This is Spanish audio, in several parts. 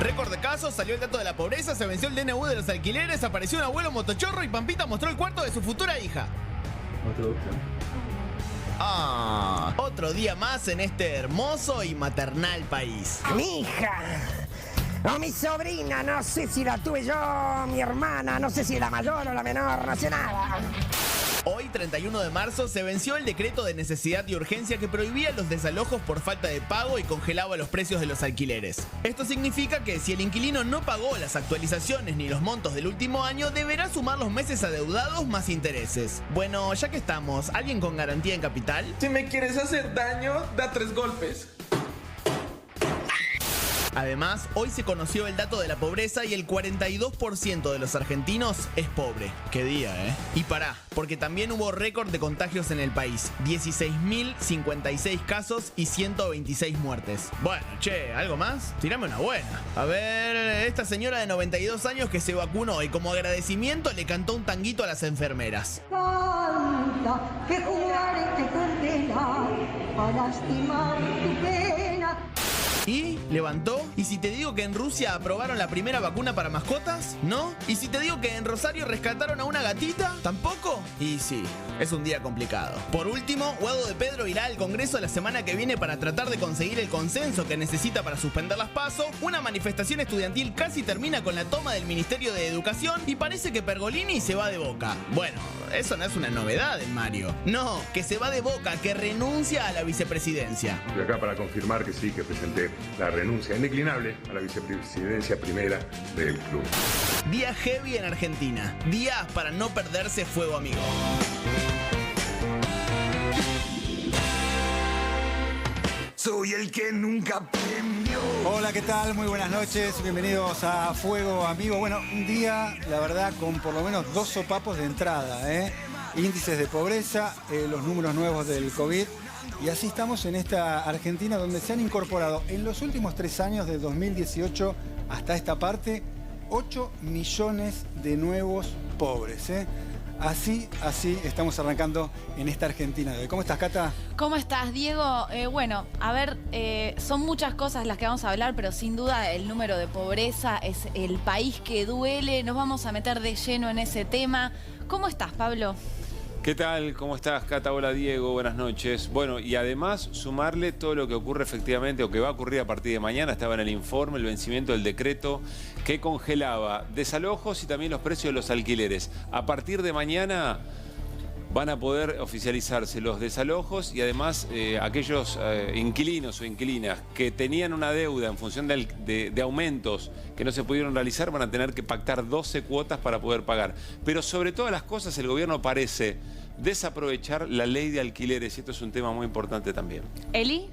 Récord de casos, salió el dato de la pobreza, se venció el DNU de los alquileres, apareció un abuelo motochorro y Pampita mostró el cuarto de su futura hija. Otro día más en este hermoso y maternal país. Mi hija o mi sobrina, no sé si la tuve yo, mi hermana, no sé si la mayor o la menor, no sé nada. Hoy, 31 de marzo, se venció el decreto de necesidad y urgencia que prohibía los desalojos por falta de pago y congelaba los precios de los alquileres. Esto significa que si el inquilino no pagó las actualizaciones ni los montos del último año, deberá sumar los meses adeudados más intereses. Bueno, ya que estamos, ¿alguien con garantía en capital? Si me quieres hacer daño, da 3 golpes. Además, hoy se conoció el dato de la pobreza y el 42% de los argentinos es pobre. Qué día, ¿eh? Y pará, porque también hubo récord de contagios en el país. 16.056 casos y 126 muertes. Bueno, che, ¿algo más? Tirame una buena. A ver, esta señora de 92 años que se vacunó y como agradecimiento le cantó un tanguito a las enfermeras. Canta, que jugaré te condena a lastimar tu pena. ¿Y? ¿Levantó? ¿Y si te digo que en Rusia aprobaron la primera vacuna para mascotas? ¿No? ¿Y si te digo que en Rosario rescataron a una gatita? ¿Tampoco? Y sí, es un día complicado. Por último, Guado de Pedro irá al Congreso la semana que viene para tratar de conseguir el consenso que necesita para suspender las PASO. Una manifestación estudiantil casi termina con la toma del Ministerio de Educación y parece que Pergolini se va de Boca. Bueno, eso no es una novedad en Mario. No, que se va de Boca, que renuncia a la vicepresidencia. Estoy acá para confirmar que sí, que presenté la renuncia indeclinable a la vicepresidencia primera del club. Día heavy en Argentina. Días para no perderse fuego, amigo. Soy el que nunca premió. Hola, ¿qué tal? Muy buenas noches. Bienvenidos a Fuego, amigo. Bueno, un día, la verdad, con por lo menos 2 sopapos de entrada, ¿eh? Índices de pobreza, los números nuevos del COVID. Y así estamos en esta Argentina donde se han incorporado en los últimos 3 años, de 2018 hasta esta parte, 8 millones de nuevos pobres, ¿eh? Así estamos arrancando en esta Argentina de hoy. ¿Cómo estás, Cata? ¿Cómo estás, Diego? Bueno, a ver, son muchas cosas las que vamos a hablar, pero sin duda el número de pobreza es el país que duele. Nos vamos a meter de lleno en ese tema. ¿Cómo estás, Pablo? ¿Qué tal? ¿Cómo estás, Cata? Hola, Diego. Buenas noches. Bueno, y además sumarle todo lo que ocurre efectivamente o que va a ocurrir a partir de mañana. Estaba en el informe el vencimiento del decreto que congelaba desalojos y también los precios de los alquileres. A partir de mañana van a poder oficializarse los desalojos y además aquellos inquilinos o inquilinas que tenían una deuda en función de aumentos que no se pudieron realizar van a tener que pactar 12 cuotas para poder pagar. Pero sobre todas las cosas el gobierno parece desaprovechar la ley de alquileres y esto es un tema muy importante también. ¿Eli?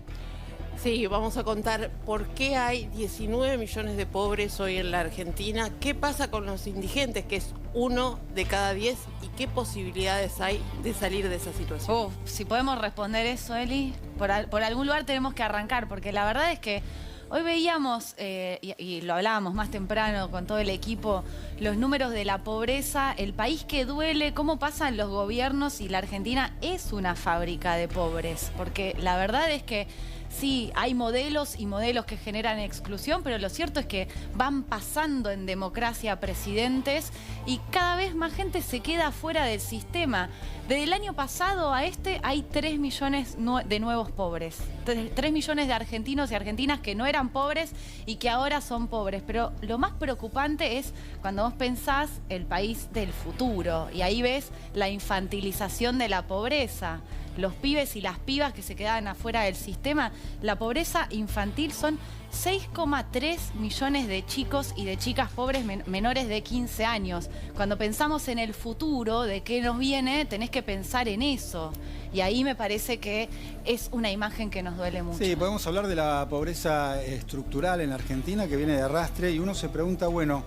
Sí, vamos a contar por qué hay 19 millones de pobres hoy en la Argentina, qué pasa con los indigentes, que es 1 de cada 10, y qué posibilidades hay de salir de esa situación. Si podemos responder eso, Eli, por algún lugar tenemos que arrancar, porque la verdad es que hoy veíamos, y lo hablábamos más temprano con todo el equipo, los números de la pobreza, el país que duele, cómo pasan los gobiernos y la Argentina es una fábrica de pobres, porque la verdad es que sí, hay modelos y modelos que generan exclusión, pero lo cierto es que van pasando en democracia presidentes y cada vez más gente se queda fuera del sistema. Desde el año pasado a este hay 3 millones de nuevos pobres. 3 millones de argentinos y argentinas que no eran pobres y que ahora son pobres. Pero lo más preocupante es cuando vos pensás el país del futuro y ahí ves la infantilización de la pobreza. Los pibes y las pibas que se quedaban afuera del sistema, la pobreza infantil son 6,3 millones de chicos y de chicas pobres menores de 15 años. Cuando pensamos en el futuro, de qué nos viene, tenés que pensar en eso. Y ahí me parece que es una imagen que nos duele mucho. Sí, podemos hablar de la pobreza estructural en la Argentina que viene de arrastre y uno se pregunta, bueno,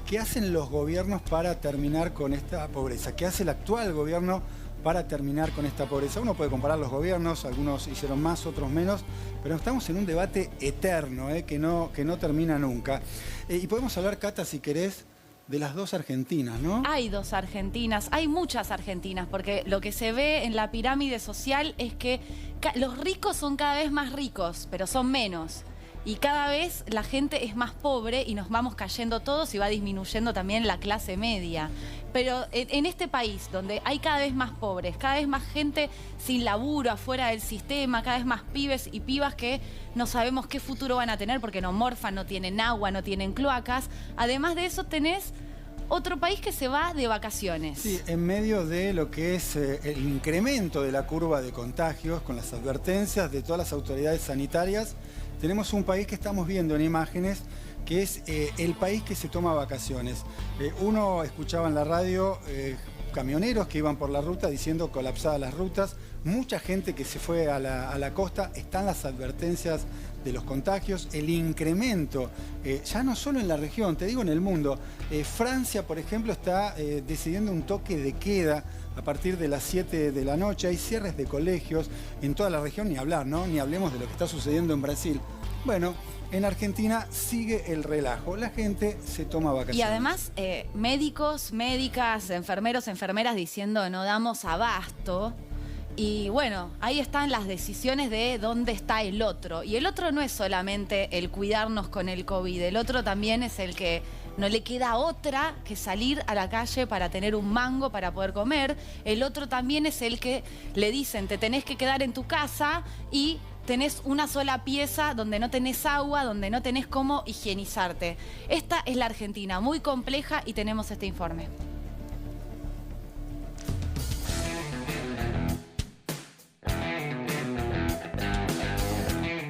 ¿qué hacen los gobiernos para terminar con esta pobreza? ¿Qué hace el actual gobierno para terminar con esta pobreza? Uno puede comparar los gobiernos, algunos hicieron más, otros menos, pero estamos en un debate eterno, que no termina nunca. Y podemos hablar, Cata, si querés, de las 2 Argentinas, ¿no? Hay 2 Argentinas, hay muchas Argentinas, porque lo que se ve en la pirámide social es que los ricos son cada vez más ricos, pero son menos. y cada vez la gente es más pobre y nos vamos cayendo todos y va disminuyendo también la clase media. Pero en este país donde hay cada vez más pobres, cada vez más gente sin laburo, afuera del sistema, cada vez más pibes y pibas que no sabemos qué futuro van a tener porque no morfan, no tienen agua, no tienen cloacas. Además de eso tenés otro país que se va de vacaciones. Sí, en medio de lo que es el incremento de la curva de contagios, con las advertencias de todas las autoridades sanitarias, tenemos un país que estamos viendo en imágenes, que es el país que se toma vacaciones. Uno escuchaba en la radio camioneros que iban por la ruta diciendo colapsadas las rutas, mucha gente que se fue a la costa, están las advertencias de los contagios, el incremento, ya no solo en la región, te digo en el mundo. Francia, por ejemplo, está decidiendo un toque de queda a partir de las 7 de la noche, hay cierres de colegios en toda la región, ni hablar, ¿no? Ni hablemos de lo que está sucediendo en Brasil. Bueno, en Argentina sigue el relajo, la gente se toma vacaciones. Y además, médicos, médicas, enfermeros, enfermeras diciendo no damos abasto. Y bueno, ahí están las decisiones de dónde está el otro. Y el otro no es solamente el cuidarnos con el COVID, el otro también es el que no le queda otra que salir a la calle para tener un mango para poder comer. El otro también es el que le dicen te tenés que quedar en tu casa y tenés una sola pieza donde no tenés agua, donde no tenés cómo higienizarte. Esta es la Argentina, muy compleja, y tenemos este informe.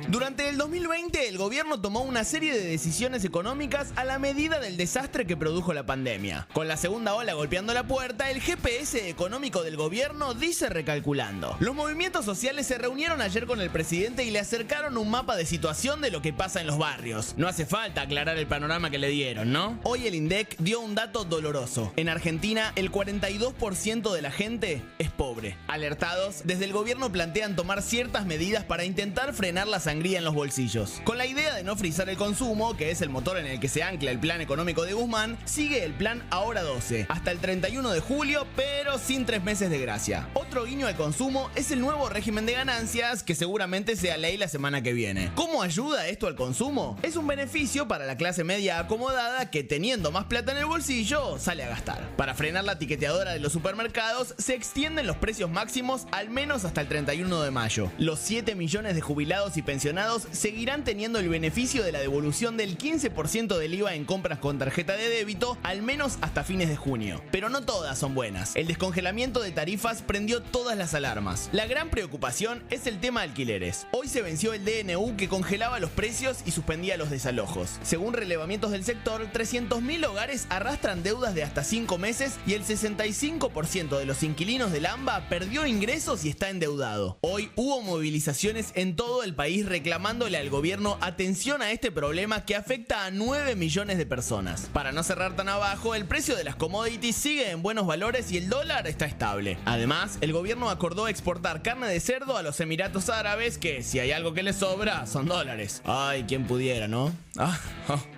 Durante el 2020, el gobierno tomó una serie de decisiones económicas a la medida del desastre que produjo la pandemia. Con la segunda ola golpeando la puerta, el GPS económico del gobierno dice recalculando. Los movimientos sociales se reunieron ayer con el presidente y le acercaron un mapa de situación de lo que pasa en los barrios. No hace falta aclarar el panorama que le dieron, ¿no? Hoy el INDEC dio un dato doloroso. En Argentina, el 42% de la gente es pobre. Alertados, desde el gobierno plantean tomar ciertas medidas para intentar frenar la sangría en los bolsillos. Con la idea de no frizar el consumo, que es el motor en el que se ancla el plan económico de Guzmán, sigue el plan Ahora 12, hasta el 31 de julio, pero sin 3 meses de gracia. Otro guiño al consumo es el nuevo régimen de ganancias, que seguramente sea ley la semana que viene. ¿Cómo ayuda esto al consumo? Es un beneficio para la clase media acomodada que, teniendo más plata en el bolsillo, sale a gastar. Para frenar la tiqueteadora de los supermercados, se extienden los precios máximos al menos hasta el 31 de mayo. Los 7 millones de jubilados y pensionados seguirán teniendo el beneficio de la devolución del 15% del IVA en compras con tarjeta de débito, al menos hasta fines de junio. Pero no todas son buenas. El descongelamiento de tarifas prendió todas las alarmas. La gran preocupación es el tema de alquileres. Hoy se venció el DNU, que congelaba los precios y suspendía los desalojos. Según relevamientos del sector, 300.000 hogares arrastran deudas de hasta 5 meses y el 65% de los inquilinos del AMBA perdió ingresos y está endeudado. Hoy hubo movilizaciones en todo el país reclamándole al gobierno atención a este problema que afecta a 9 millones de personas. Para no cerrar tan abajo, el precio de las commodities sigue en buenos valores y el dólar está estable. Además, el gobierno acordó exportar carne de cerdo a los Emiratos Árabes, que si hay algo que les sobra, son dólares. Ay, quién pudiera, ¿no?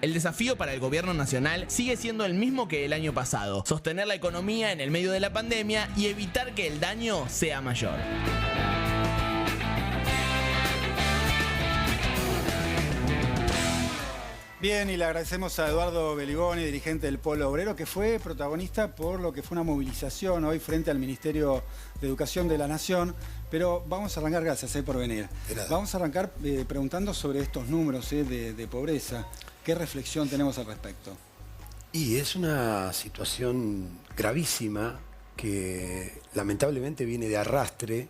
El desafío para el gobierno nacional sigue siendo el mismo que el año pasado: sostener la economía en el medio de la pandemia y evitar que el daño sea mayor. Bien, y le agradecemos a Eduardo Beligoni, dirigente del Polo Obrero, que fue protagonista por lo que fue una movilización hoy frente al Ministerio de Educación de la Nación. Pero vamos a arrancar, gracias por venir. Vamos a arrancar preguntando sobre estos números de pobreza. ¿Qué reflexión tenemos al respecto? Y es una situación gravísima que lamentablemente viene de arrastre.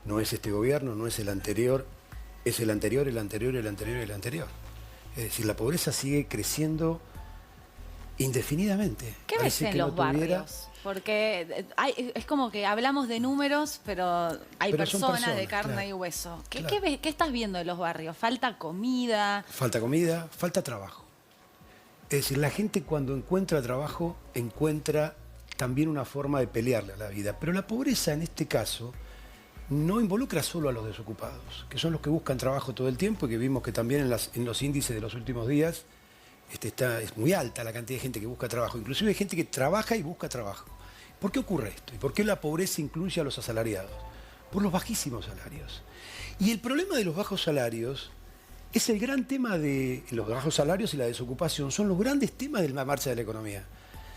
No es este gobierno, no es el anterior, es el anterior, el anterior, el anterior y el anterior. Es decir, la pobreza sigue creciendo indefinidamente. ¿Qué ves en los barrios? Porque es como que hablamos de números, pero hay personas de carne, claro, y hueso. ¿Qué estás viendo en los barrios? ¿Falta comida? Falta comida, falta trabajo. Es decir, la gente cuando encuentra trabajo, encuentra también una forma de pelearle a la vida. Pero la pobreza en este caso no involucra solo a los desocupados, que son los que buscan trabajo todo el tiempo y que vimos que también en los índices de los últimos días es muy alta la cantidad de gente que busca trabajo. Inclusive hay gente que trabaja y busca trabajo. ¿Por qué ocurre esto? ¿Y por qué la pobreza incluye a los asalariados? Por los bajísimos salarios. Y el problema de los bajos salarios Es el gran tema de los bajos salarios y la desocupación. Son los grandes temas de la marcha de la economía.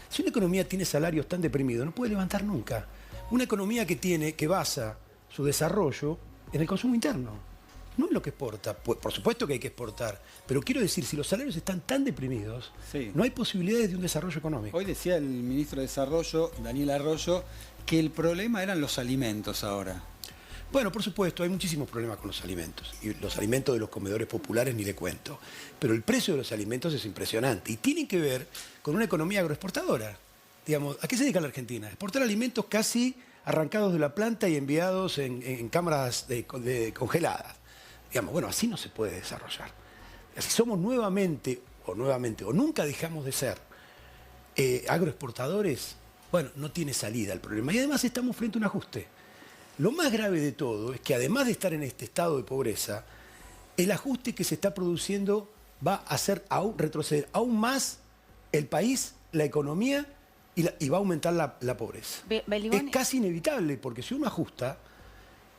Si una economía tiene salarios tan deprimidos, no puede levantar nunca. Una economía que basa su desarrollo en el consumo interno, no en lo que exporta. Por supuesto que hay que exportar, pero quiero decir, si los salarios están tan deprimidos, no hay posibilidades de un desarrollo económico. Hoy decía el ministro de Desarrollo, Daniel Arroyo, que el problema eran los alimentos ahora. Bueno, por supuesto, hay muchísimos problemas con los alimentos. Y los alimentos de los comedores populares ni le cuento. Pero el precio de los alimentos es impresionante. Y tienen que ver con una economía agroexportadora. Digamos, ¿a qué se dedica la Argentina? Exportar alimentos casi arrancados de la planta y enviados en cámaras congeladas. Digamos, bueno, así no se puede desarrollar. Si somos nuevamente o nunca dejamos de ser agroexportadores, bueno, no tiene salida el problema. Y además estamos frente a un ajuste. Lo más grave de todo es que además de estar en este estado de pobreza, el ajuste que se está produciendo va a hacer retroceder aún más el país, la economía y va a aumentar la pobreza. Es casi inevitable, porque si uno ajusta,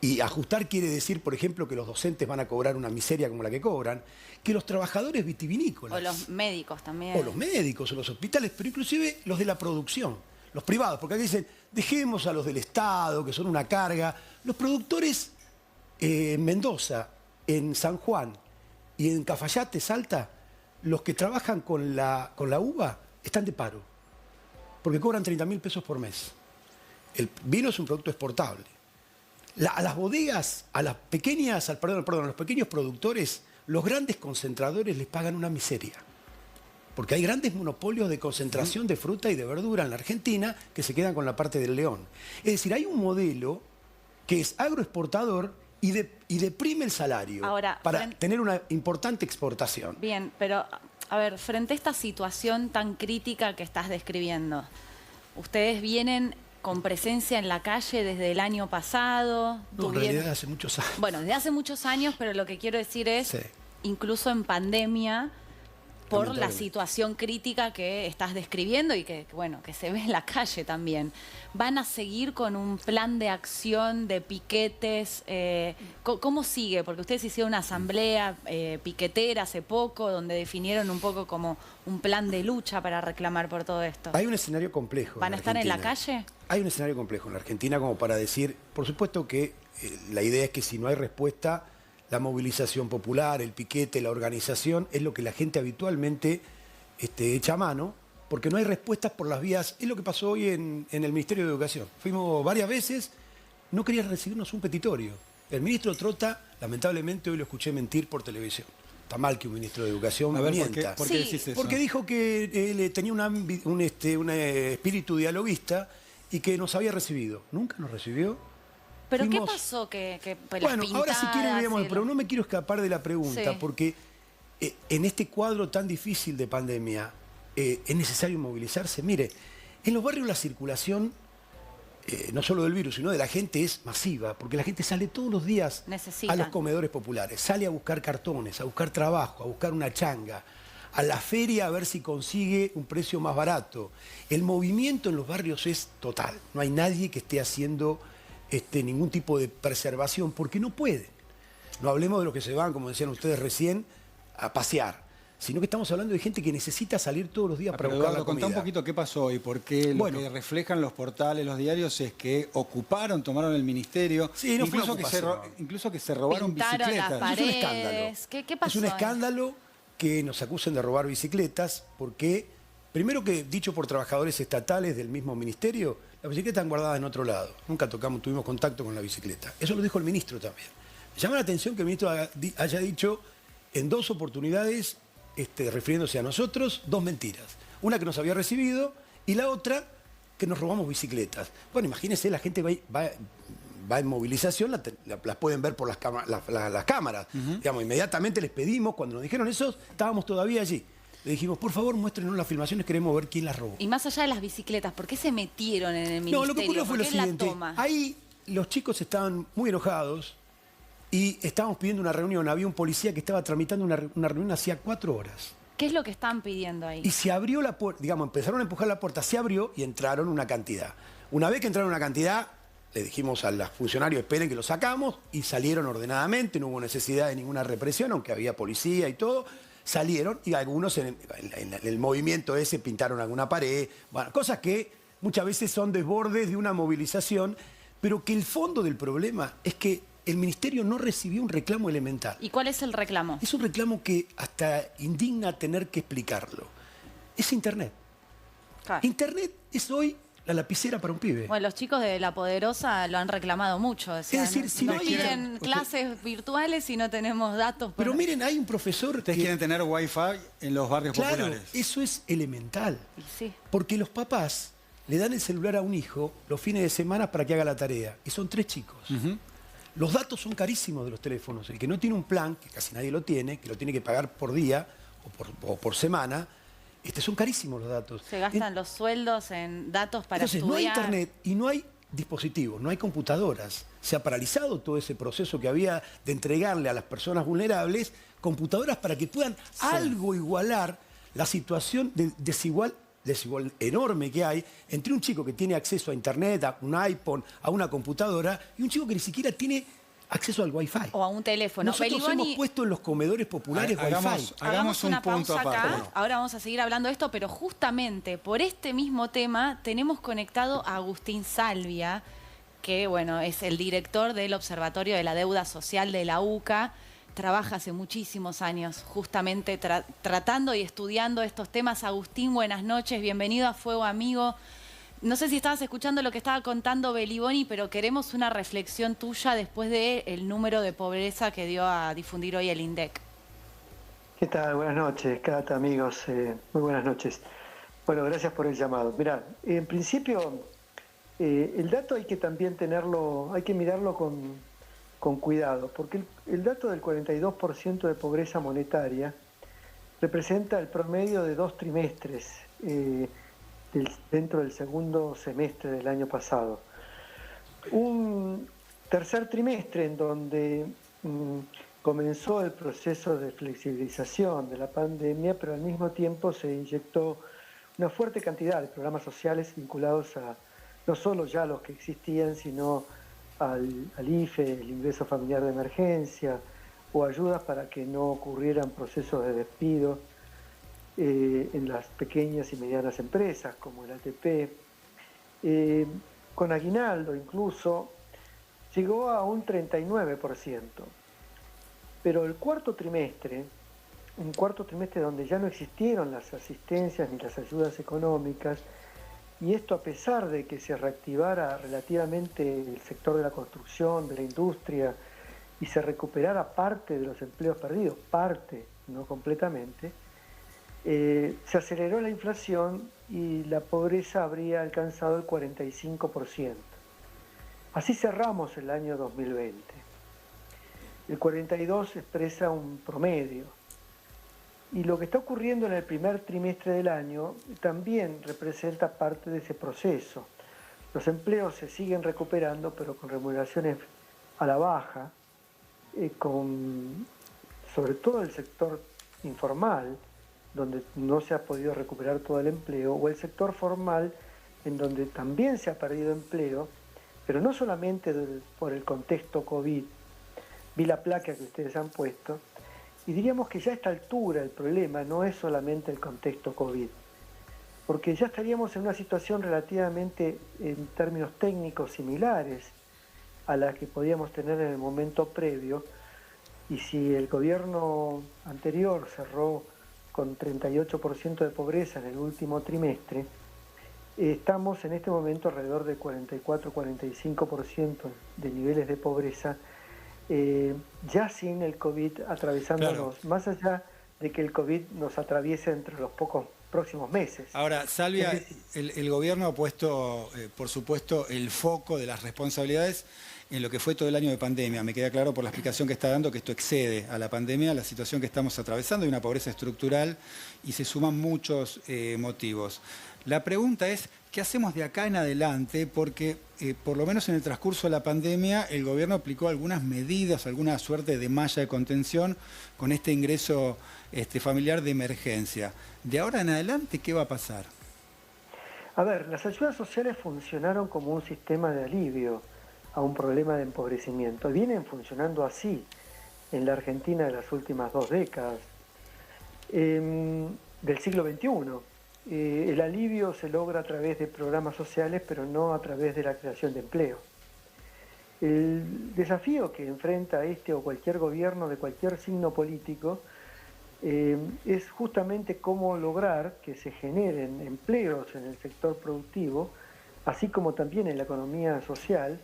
y ajustar quiere decir, por ejemplo, que los docentes van a cobrar una miseria como la que cobran, que los trabajadores vitivinícolas... O los médicos también. O los médicos, o los hospitales, pero inclusive los de la producción, los privados, porque aquí dicen, dejemos a los del Estado, que son una carga. Los productores en Mendoza, en San Juan y en Cafayate, Salta, los que trabajan con la uva están de paro, porque cobran 30.000 pesos por mes. El vino es un producto exportable. A las bodegas, a los pequeños productores, los grandes concentradores les pagan una miseria. Porque hay grandes monopolios de concentración de fruta y de verdura en la Argentina que se quedan con la parte del león. Es decir, hay un modelo que es agroexportador y deprime el salario para tener una importante exportación. Bien, pero a ver, frente a esta situación tan crítica que estás describiendo, ustedes vienen con presencia en la calle desde el año pasado. No, en realidad hace muchos años. Bueno, desde hace muchos años, pero lo que quiero decir es, incluso en pandemia, por la situación crítica que estás describiendo y que se ve en la calle también. ¿Van a seguir con un plan de acción, de piquetes? ¿Cómo sigue? Porque ustedes hicieron una asamblea piquetera hace poco, donde definieron un poco como un plan de lucha para reclamar por todo esto. Hay un escenario complejo. ¿Van a estar en la calle? Hay un escenario complejo en la Argentina como para decir, por supuesto que la idea es que si no hay respuesta, la movilización popular, el piquete, la organización, es lo que la gente habitualmente echa a mano, porque no hay respuestas por las vías. Es lo que pasó hoy en el Ministerio de Educación. Fuimos varias veces, no quería recibirnos un petitorio. El ministro Trota, lamentablemente, hoy lo escuché mentir por televisión. Está mal que un ministro de Educación mienta. ¿Por qué decís eso? Porque dijo que él tenía un espíritu dialoguista y que nos había recibido. Nunca nos recibió. ¿Pero qué pasó? Bueno, ahora si quieren veamos, pero no me quiero escapar de la pregunta, porque en este cuadro tan difícil de pandemia es necesario movilizarse. Mire, en los barrios la circulación, no solo del virus, sino de la gente es masiva, porque la gente sale todos los días a los comedores populares, sale a buscar cartones, a buscar trabajo, a buscar una changa, a la feria a ver si consigue un precio más barato. El movimiento en los barrios es total, no hay nadie que esté haciendo ningún tipo de preservación, porque no pueden. No hablemos de los que se van, como decían ustedes recién, a pasear, sino que estamos hablando de gente que necesita salir todos los días para buscar la comida. Contá un poquito qué pasó hoy, porque lo que reflejan los portales, los diarios, es que tomaron el ministerio, sí, no incluso que se robaron bicicletas. Las paredes. Es un escándalo. ¿Qué pasó? Es un escándalo que nos acusen de robar bicicletas, porque, primero que dicho por trabajadores estatales del mismo ministerio, las bicicletas están guardadas en otro lado. Nunca tuvimos contacto con la bicicleta. Eso lo dijo el ministro también. Me llama la atención que el ministro haya dicho en 2 oportunidades, refiriéndose a nosotros, 2 mentiras. Una que nos había recibido y la otra que nos robamos bicicletas. Bueno, imagínense, la gente va en movilización, las pueden ver por las cámaras. Digamos, inmediatamente les pedimos, cuando nos dijeron eso, estábamos todavía allí. Le dijimos, por favor, muéstrenos las filmaciones, queremos ver quién las robó. Y más allá de las bicicletas, ¿por qué se metieron en el ministerio? No, lo que ocurrió fue lo siguiente. Ahí los chicos estaban muy enojados y estábamos pidiendo una reunión. Había un policía que estaba tramitando una reunión hacía 4 horas. ¿Qué es lo que están pidiendo ahí? Y se abrió la puerta, digamos, empezaron a empujar la puerta, se abrió y entraron una cantidad. Una vez que entraron una cantidad, le dijimos a los funcionarios, esperen que lo sacamos, y salieron ordenadamente, no hubo necesidad de ninguna represión, aunque había policía y todo. Salieron y algunos en el movimiento ese pintaron alguna pared, bueno, cosas que muchas veces son desbordes de una movilización, pero que el fondo del problema es que el ministerio no recibió un reclamo elemental. ¿Y cuál es el reclamo? Es un reclamo que hasta indigna tener que explicarlo. Es Internet. Claro. Internet es hoy la lapicera para un pibe. Bueno, los chicos de La Poderosa lo han reclamado mucho. Decían, Es decir, si no hay piden usted- clases virtuales y no tenemos datos. Pero miren, hay un profesor Ustedes que... quieren tener wifi en los barrios Claro, populares. eso es elemental. Y sí. Porque los papás le dan el celular a un hijo los fines de semana para que haga la tarea. Y son 3 chicos. Los datos son carísimos de los teléfonos. El que no tiene un plan, que casi nadie lo tiene, que lo tiene que pagar por día o por semana, son carísimos los datos. Se gastan los sueldos en datos para Entonces, estudiar. no hay internet y no hay dispositivos, no hay computadoras. Se ha paralizado todo ese proceso que había de entregarle a las personas vulnerables computadoras para que puedan algo igualar la situación de desigual enorme que hay entre un chico que tiene acceso a internet, a un iPhone, a una computadora, y un chico que ni siquiera tiene acceso al Wi-Fi. O a un teléfono. Nosotros Beliboni, hemos puesto en los comedores populares Wi-Fi. hagamos una pausa acá. Bueno. Ahora vamos a seguir hablando de esto, pero justamente por este mismo tema tenemos conectado a Agustín Salvia, que bueno, es el director del Observatorio de la Deuda Social de la UCA. Trabaja hace muchísimos años justamente tratando y estudiando estos temas. Agustín, buenas noches, bienvenido a Fuego Amigo. No sé si estabas escuchando lo que estaba contando Beliboni, pero queremos una reflexión tuya después del número de pobreza que dio a difundir hoy el INDEC. ¿Qué tal? Buenas noches, Cata, amigos. Muy buenas noches. Bueno, gracias por el llamado. Mirá, en principio, el dato hay que también tenerlo, hay que mirarlo con cuidado, porque el dato del 42% de pobreza monetaria representa el promedio de 2 trimestres dentro del segundo semestre del año pasado. Un tercer trimestre en donde comenzó el proceso de flexibilización de la pandemia, pero al mismo tiempo se inyectó una fuerte cantidad de programas sociales vinculados a no solo ya los que existían, sino al IFE, el ingreso familiar de emergencia, o ayudas para que no ocurrieran procesos de despido en las pequeñas y medianas empresas, como el ATP. Con aguinaldo incluso llegó a un 39%. Pero el cuarto trimestre, un cuarto trimestre donde ya no existieron las asistencias ni las ayudas económicas, y esto a pesar de que se reactivara relativamente el sector de la construcción, de la industria, y se recuperara parte de los empleos perdidos, parte, no completamente, se aceleró la inflación y la pobreza habría alcanzado el 45%. Así cerramos el año 2020. El 42 expresa un promedio. Y lo que está ocurriendo en el primer trimestre del año también representa parte de ese proceso. Los empleos se siguen recuperando, pero con remuneraciones a la baja, sobre todo el sector informal, donde no se ha podido recuperar todo el empleo, o el sector formal, en donde también se ha perdido empleo, pero no solamente por el contexto COVID. Vi la placa que ustedes han puesto, y diríamos que ya a esta altura el problema no es solamente el contexto COVID, porque ya estaríamos en una situación relativamente, en términos técnicos, similares a la que podíamos tener en el momento previo, y si el gobierno anterior cerró con 38% de pobreza en el último trimestre, estamos en este momento alrededor de 44-45% de niveles de pobreza, ya sin el COVID atravesándonos, claro, más allá de que el COVID nos atraviese entre los pocos próximos meses. Ahora, Salvia, el gobierno ha puesto, por supuesto, el foco de las responsabilidades en lo que fue todo el año de pandemia. Me queda claro por la explicación que está dando que esto excede a la pandemia, a la situación que estamos atravesando, hay una pobreza estructural y se suman muchos motivos. La pregunta es, ¿qué hacemos de acá en adelante? Porque por lo menos en el transcurso de la pandemia el gobierno aplicó algunas medidas, alguna suerte de malla de contención con este ingreso familiar de emergencia. De ahora en adelante, ¿qué va a pasar? A ver, las ayudas sociales funcionaron como un sistema de alivio a un problema de empobrecimiento. Vienen funcionando así en la Argentina de las últimas 2 décadas del siglo XXI. El alivio se logra a través de programas sociales, pero no a través de la creación de empleo. El desafío que enfrenta este o cualquier gobierno de cualquier signo político es justamente cómo lograr que se generen empleos en el sector productivo, así como también en la economía social,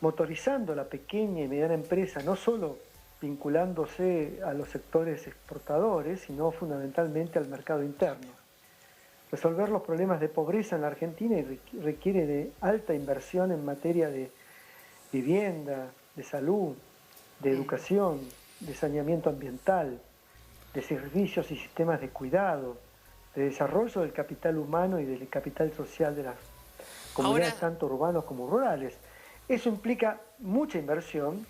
motorizando la pequeña y mediana empresa, no solo vinculándose a los sectores exportadores, sino fundamentalmente al mercado interno. Resolver los problemas de pobreza en la Argentina requiere de alta inversión en materia de vivienda, de salud, de educación, de saneamiento ambiental, de servicios y sistemas de cuidado, de desarrollo del capital humano y del capital social de las comunidades tanto urbanos como rurales. Eso implica mucha inversión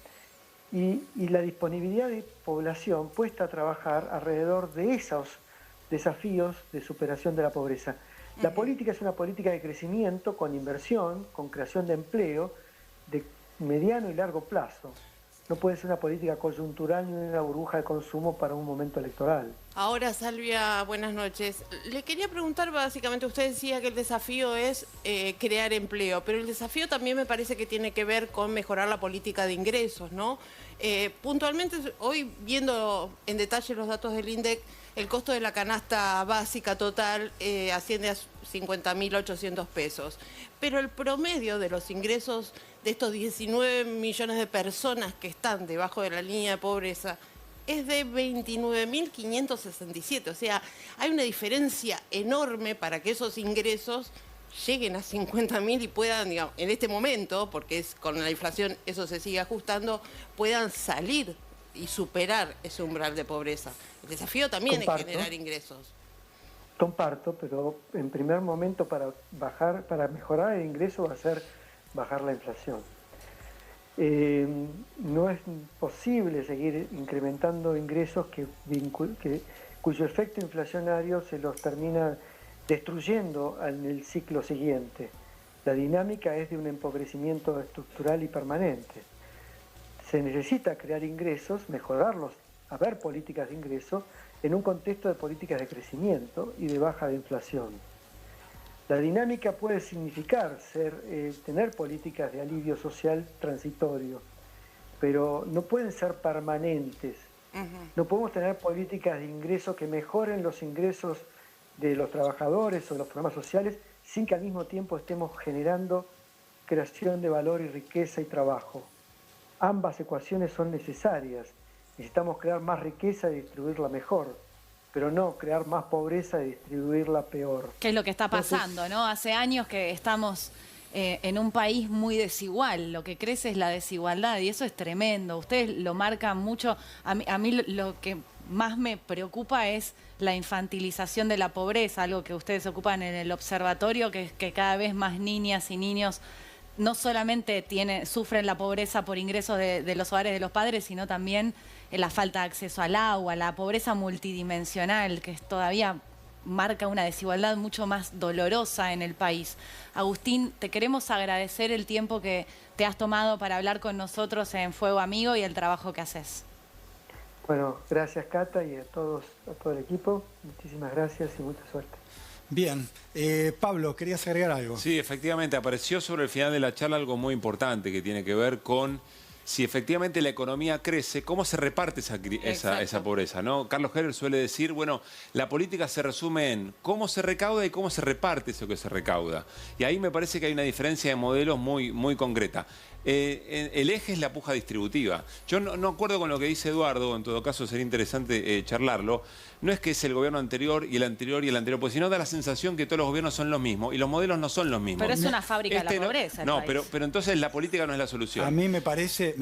y la disponibilidad de población puesta a trabajar alrededor de esos desafíos de superación de la pobreza. La política es una política de crecimiento con inversión, con creación de empleo, de mediano y largo plazo. No puede ser una política coyuntural ni una burbuja de consumo para un momento electoral. Ahora, Salvia, buenas noches. Le quería preguntar, básicamente, usted decía que el desafío es crear empleo, pero el desafío también me parece que tiene que ver con mejorar la política de ingresos, ¿no? Puntualmente, hoy viendo en detalle los datos del INDEC, el costo de la canasta básica total asciende a 50.800 pesos. Pero el promedio de los ingresos de estos 19 millones de personas que están debajo de la línea de pobreza es de 29.567. O sea, hay una diferencia enorme para que esos ingresos lleguen a 50.000 y puedan, digamos, en este momento, porque es con la inflación eso se sigue ajustando, puedan salir y superar ese umbral de pobreza. El desafío también es generar ingresos. Comparto, pero en primer momento para mejorar el ingreso va a ser bajar la inflación. No es posible seguir incrementando ingresos cuyo efecto inflacionario se los termina destruyendo en el ciclo siguiente. La dinámica es de un empobrecimiento estructural y permanente. Se necesita crear ingresos, mejorarlos, haber políticas de ingreso en un contexto de políticas de crecimiento y de baja de inflación. La dinámica puede significar tener políticas de alivio social transitorio, pero no pueden ser permanentes. No podemos tener políticas de ingreso que mejoren los ingresos de los trabajadores o los programas sociales sin que al mismo tiempo estemos generando creación de valor y riqueza y trabajo. Ambas ecuaciones son necesarias. Necesitamos crear más riqueza y distribuirla mejor, pero no crear más pobreza y distribuirla peor. ¿Qué es lo que está pasando, no? Hace años que estamos en un país muy desigual. Lo que crece es la desigualdad y eso es tremendo. Ustedes lo marcan mucho. A mí lo que más me preocupa es la infantilización de la pobreza, algo que ustedes ocupan en el observatorio, que es que cada vez más niñas y niños no solamente sufren la pobreza por ingresos de los hogares de los padres, sino también la falta de acceso al agua, la pobreza multidimensional, que todavía marca una desigualdad mucho más dolorosa en el país. Agustín, te queremos agradecer el tiempo que te has tomado para hablar con nosotros en Fuego Amigo y el trabajo que haces. Bueno, gracias Cata y a todo el equipo. Muchísimas gracias y mucha suerte. Bien. Pablo, ¿querías agregar algo? Sí, efectivamente, apareció sobre el final de la charla algo muy importante que tiene que ver con si efectivamente la economía crece, ¿cómo se reparte esa pobreza, ¿no? Carlos Heller suele decir, bueno, la política se resume en cómo se recauda y cómo se reparte eso que se recauda. Y ahí me parece que hay una diferencia de modelos muy concreta. El eje es la puja distributiva. Yo no acuerdo con lo que dice Eduardo, en todo caso sería interesante charlarlo. No es que es el gobierno anterior y el anterior y el anterior, porque si no da la sensación que todos los gobiernos son los mismos y los modelos no son los mismos. Pero es una fábrica de la pobreza. No, pero entonces la política no es la solución. A mí me parece.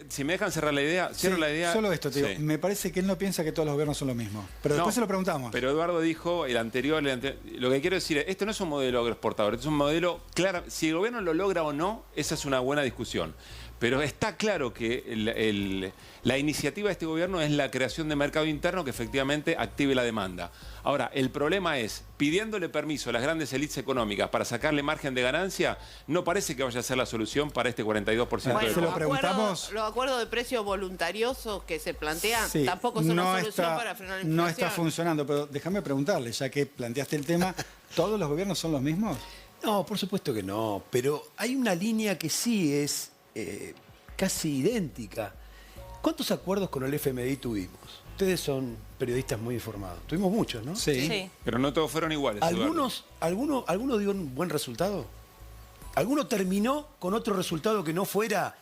Si me dejan cerrar la idea, cierro la idea. Solo esto, tío. Sí. Me parece que él no piensa que todos los gobiernos son lo mismo. Pero después se lo preguntamos. Pero Eduardo dijo el anterior. Lo que quiero decir es, esto no es un modelo agroexportador, esto es un modelo claro. Si el gobierno lo logra o no, esa es una buena discusión. Pero está claro que la iniciativa de este gobierno es la creación de mercado interno que efectivamente active la demanda. Ahora, el problema es, pidiéndole permiso a las grandes élites económicas para sacarle margen de ganancia, no parece que vaya a ser la solución para este 42% Bueno, de los acuerdos de precios voluntarios que se plantean Sí, tampoco son una solución para frenar la inflación. No está funcionando, pero déjame preguntarle, ya que planteaste el tema, ¿todos los gobiernos son los mismos? No, por supuesto que no, pero hay una línea que sí es casi idéntica. ¿Cuántos acuerdos con el FMI tuvimos? Ustedes son periodistas muy informados. Tuvimos muchos, ¿no? Sí. Pero no todos fueron iguales. ¿Alguno dio un buen resultado? ¿Alguno terminó con otro resultado que no fuera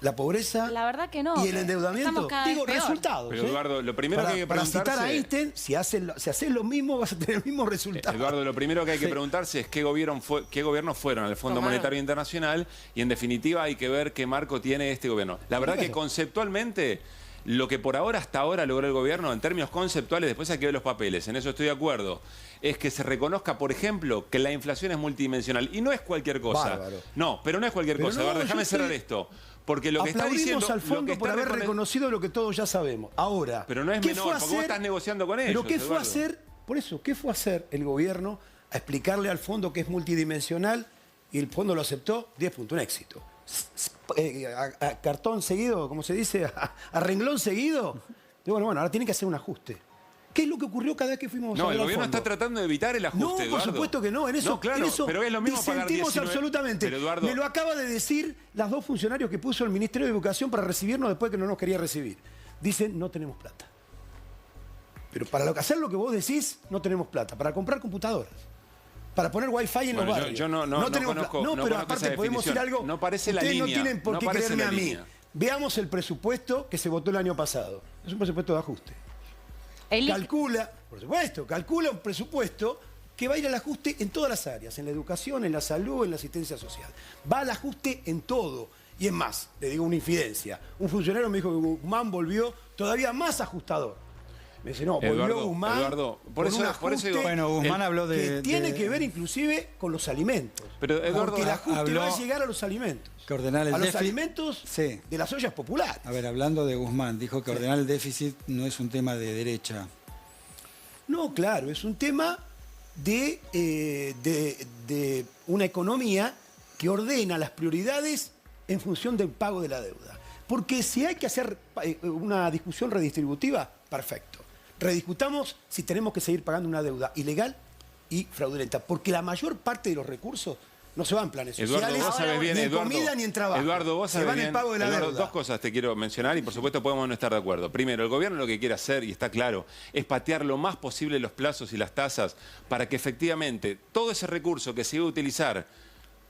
la pobreza La verdad que no. y el endeudamiento? Estamos cada vez Digo, peor. resultados. Pero Eduardo, lo primero que hay que para preguntarse... citar a Einstein, si haces lo mismo, vas a tener el mismo resultado. Eduardo, lo primero que hay que preguntarse es qué gobiernos fueron al Fondo Monetario Internacional y en definitiva hay que ver qué marco tiene este gobierno. La verdad que conceptualmente, lo que por ahora, hasta ahora logró el gobierno en términos conceptuales, después hay que ver los papeles, en eso estoy de acuerdo, es que se reconozca, por ejemplo, que la inflación es multidimensional y no es cualquier cosa. Bárbaro. No, pero no es cualquier cosa. No, Eduardo, déjame cerrar estoy... esto. Porque lo que está Aplaudimos diciendo... al fondo por haber reconocido lo que todos ya sabemos. Ahora, pero no es menor, porque vos estás negociando con ellos, ¿Pero qué fue a Eduardo. hacer? Por eso, ¿qué fue a hacer el gobierno a explicarle al fondo que es multidimensional y el fondo lo aceptó? 10 puntos, un éxito. A cartón seguido, como se dice, a renglón seguido. Y bueno, ahora tienen que hacer un ajuste. ¿Qué es lo que ocurrió cada vez que fuimos a No, ver el al gobierno fondo? está tratando de evitar el ajuste, No, por Eduardo. supuesto que no. En eso, no, claro, en eso pero es lo mismo pagar disentimos 19... absolutamente. Pero, Eduardo... Me lo acaba de decir las dos funcionarios que puso el Ministerio de Educación para recibirnos después que no nos quería recibir. Dicen, no tenemos plata. Pero para hacer lo que vos decís, no tenemos plata. Para comprar computadoras. Para poner wifi en los barrios. Yo no tenemos conozco, plata. No, pero conozco aparte esa podemos decir definición. algo. No parece la Ustedes línea. no tienen por qué parece creerme la a mí. línea. Veamos el presupuesto que se votó el año pasado. Es un presupuesto de ajuste. Calcula un presupuesto que va a ir al ajuste en todas las áreas, en la educación, en la salud, en la asistencia social. Va al ajuste en todo. Y es más, le digo una infidencia. Un funcionario me dijo que Guzmán volvió todavía más ajustador. Me dice, no, volvió Guzmán. Eduardo, por eso digo, bueno, Guzmán habló que tiene que ver inclusive con los alimentos. Pero Eduardo, porque el ajuste habló va a llegar a los alimentos. Que ordenar el a los déficit. alimentos de las ollas populares. A ver, hablando de Guzmán, dijo que ordenar el déficit no es un tema de derecha. No, claro, es un tema de una economía que ordena las prioridades en función del pago de la deuda. Porque si hay que hacer una discusión redistributiva, perfecto. Rediscutamos si tenemos que seguir pagando una deuda ilegal y fraudulenta. Porque la mayor parte de los recursos no se van en planes sociales, vos sabés bien, ni en Eduardo, comida ni en trabajo. Eduardo, vos se sabés van bien, en pago de la Eduardo, deuda. dos cosas te quiero mencionar y por supuesto podemos no estar de acuerdo. Primero, el gobierno lo que quiere hacer, y está claro, es patear lo más posible los plazos y las tasas para que efectivamente todo ese recurso que se iba a utilizar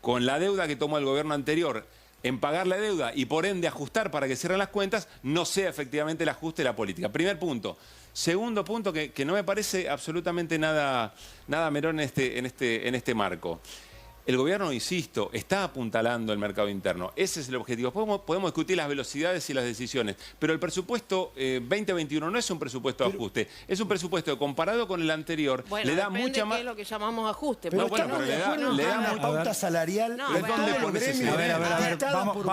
con la deuda que tomó el gobierno anterior en pagar la deuda y por ende ajustar para que cierren las cuentas, no sea efectivamente el ajuste de la política. Primer punto. Segundo punto que no me parece absolutamente nada menor en este marco. El gobierno, insisto, está apuntalando el mercado interno. Ese es el objetivo. Podemos discutir las velocidades y las decisiones, pero el presupuesto 2021 no es un presupuesto de ajuste, es un presupuesto que comparado con el anterior le da mucha más... qué es lo que llamamos ajuste. Pero porque estamos de acuerdo le da con mucha una pauta salarial No, de bueno, todo a ver, el por gremio. necesidad. A ver, dictada por-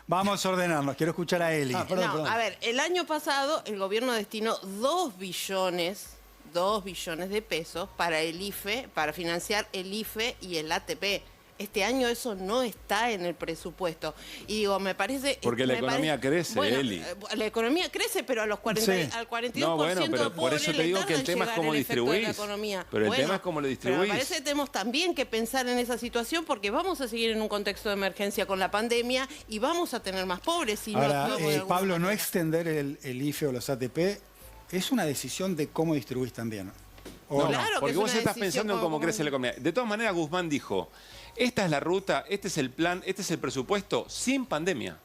vamos a ordenarnos. Quiero escuchar a Eli. Perdón. A ver, el año pasado el gobierno destinó 2 billones de pesos para el IFE, para financiar el IFE y el ATP. Este año eso no está en el presupuesto. Y digo, me parece... Porque la economía crece, bueno, Eli. La economía crece, pero a los 40, Sí. al 42% No, bueno, pero de por pobres eso te le digo que el tarda en tema es llegar cómo el efecto de la distribuís. economía. Pero el Bueno, tema es cómo lo pero distribuís. me parece que tenemos también que pensar en esa situación porque vamos a seguir en un contexto de emergencia con la pandemia y vamos a tener más pobres. Si Ahora, no actuamos de alguna Pablo, no manera. extender el IFE o los ATP es una decisión de cómo distribuís también. ¿O No, Claro que porque es vos una estás decisión pensando en cómo como- crece la economía. De todas maneras, Guzmán dijo, esta es la ruta, este es el plan, este es el presupuesto sin pandemia.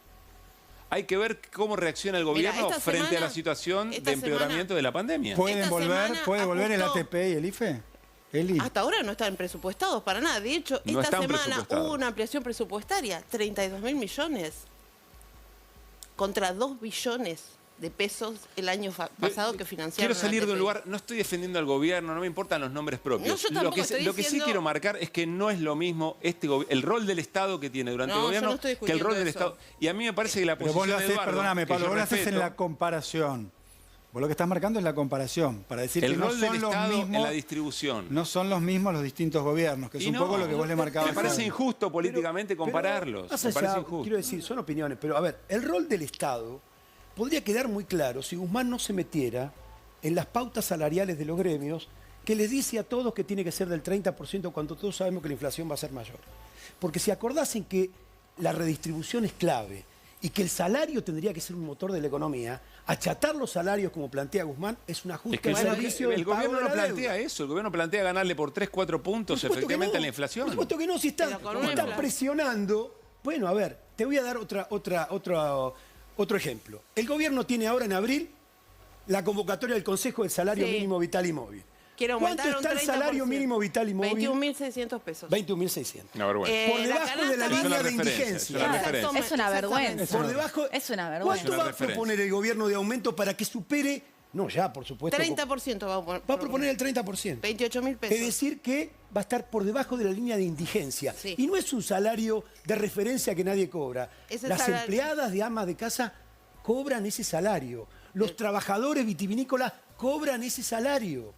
Hay que ver cómo reacciona el gobierno esta frente a semana- la situación esta de empeoramiento semana- de la pandemia. ¿Puede Esta volver semana el ajustó. ATP y el IFE? Eli. Hasta ahora no están presupuestados para nada. De hecho, No esta están semana presupuestados. hubo una ampliación presupuestaria, 32.000 millones contra 2 billones. de pesos el año pasado que financiaron. Quiero salir de un ATP. lugar, no estoy defendiendo al gobierno, no me importan los nombres propios. No, yo tampoco estoy lo que sí diciendo- quiero marcar es que no es lo mismo el rol del Estado que tiene durante No, el yo gobierno no estoy que el rol del discutiendo Estado. Y a mí me parece que la Pero posición vos lo de haces, Eduardo, perdóname, que Pablo, yo vos lo haces en respeto, la comparación. Vos lo que estás marcando es la comparación, para decir el que no rol del son los Estado en mismos, la distribución. no son los mismos los distintos gobiernos, que es Y un no, poco lo que vos le marcabas. Me parece a- injusto políticamente compararlos. Más Me parece allá, injusto. quiero decir, son opiniones, pero a ver, el rol del Estado podría quedar muy claro si Guzmán no se metiera en las pautas salariales de los gremios que les dice a todos que tiene que ser del 30% cuando todos sabemos que la inflación va a ser mayor. Porque si acordasen que la redistribución es clave y que el salario tendría que ser un motor de la economía, achatar los salarios como plantea Guzmán es un ajuste Es que al servicio del el pago gobierno de no la plantea deuda. eso, el gobierno plantea ganarle por 3-4 puntos Por supuesto que efectivamente no. a la inflación. Por supuesto que no, si están, Pero con una están inflación. presionando. Bueno, a ver, te voy a dar otro ejemplo. El gobierno tiene ahora en abril la convocatoria del Consejo del Salario Sí. Mínimo Vital y Móvil. Quiere ¿Cuánto aumentar un está el salario 30%? mínimo vital y móvil? 21.600 pesos. 21.600. Una vergüenza. Por la debajo canasta de la básica- línea de referencia, indigencia. es una referencia. Es una vergüenza. Por debajo. Es una ¿Cuánto vergüenza. va a referencia. proponer el gobierno de aumento para que supere? No, ya, por supuesto. 30% va Va a proponer el 30%. 28.000 pesos. Es decir, que va a estar por debajo de la línea de indigencia. Sí. Y no es un salario de referencia que nadie cobra. Es el Las salario. empleadas de amas de casa cobran ese salario. Los trabajadores vitivinícolas cobran ese salario.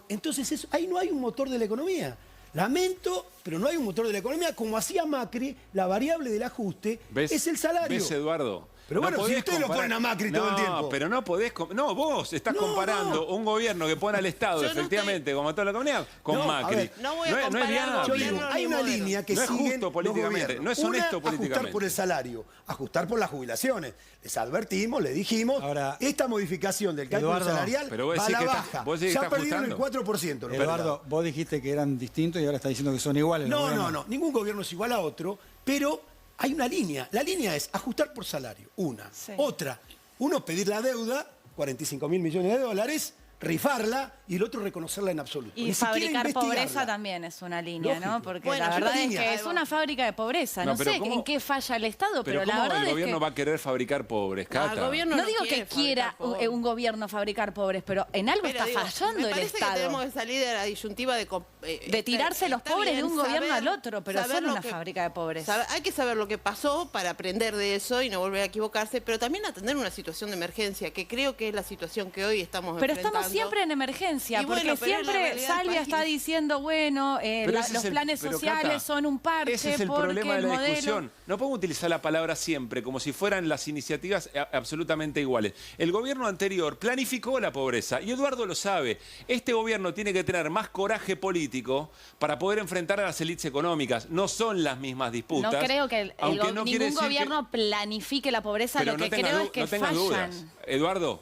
Entonces, ahí no hay un motor de la economía. Lamento, pero no hay un motor de la economía. Como hacía Macri, la variable del ajuste es el salario. ¿Ves, Eduardo? Pero bueno, si podés ustedes lo ponen a Macri todo el tiempo. No, pero no podés... No, vos estás comparando un gobierno que pone al Estado, Yo no efectivamente, como a toda la comunidad, con No, a Macri. ver, no voy a no es comparar viable. Yo gobierno digo, ni hay una modelo. línea que No es siguen justo los políticamente, gobiernos. no es honesto Ajustar políticamente. por el salario, ajustar por las jubilaciones. Les advertimos, les dijimos, Ahora, esta modificación del cálculo Eduardo, salarial pero vos va a decís la que baja. vos decís que Ya está perdieron el ajustando. 4%. los Eduardo, pelados. vos dijiste que eran distintos y ahora estás diciendo que son iguales. los No, gobiernos. no, no. Ningún gobierno es igual a otro, pero hay una línea. La línea es ajustar por salario, una. Sí. Otra, uno pedir la deuda, 45.000 millones de dólares, rifarla, y el otro reconocerla en absoluto. Y Ni siquiera fabricar investigarla. pobreza también es una línea, Lógico. ¿no? Porque Bueno, la es una verdad es línea. que es una fábrica de pobreza. No, No, pero sé ¿cómo- en qué falla el Estado, Pero pero la ¿cómo verdad el es gobierno que... va a querer fabricar pobres, No, el Cata? gobierno No digo quiere que quiera fabricar pobres. un gobierno fabricar pobres, pero en algo Pero está digo, fallando me el parece Estado. que tenemos que salir de la disyuntiva De tirarse los está pobres de bien un gobierno saber- al otro, pero saber son lo una que- fábrica de pobres. Hay que saber lo que pasó para aprender de eso y no volver a equivocarse, pero también atender una situación de emergencia, que creo que es la situación que hoy estamos Pero enfrentando. estamos siempre en emergencia, Y bueno, porque pero es la siempre realidad del Salvia país. está diciendo, bueno, Pero ese los es el- planes pero, sociales Cata, son un parche Ese es el porque problema de el la modelo... discusión. No podemos utilizar la palabra siempre como si fueran las iniciativas absolutamente iguales. El gobierno anterior planificó la pobreza y Eduardo lo sabe. Este gobierno tiene que tener más coraje político para poder enfrentar a las élites económicas. No son las mismas disputas. No creo que aunque no quiere ningún decir que- gobierno planifique la pobreza, Pero lo que tengas creo du- es que no tengas fallan. dudas. Eduardo,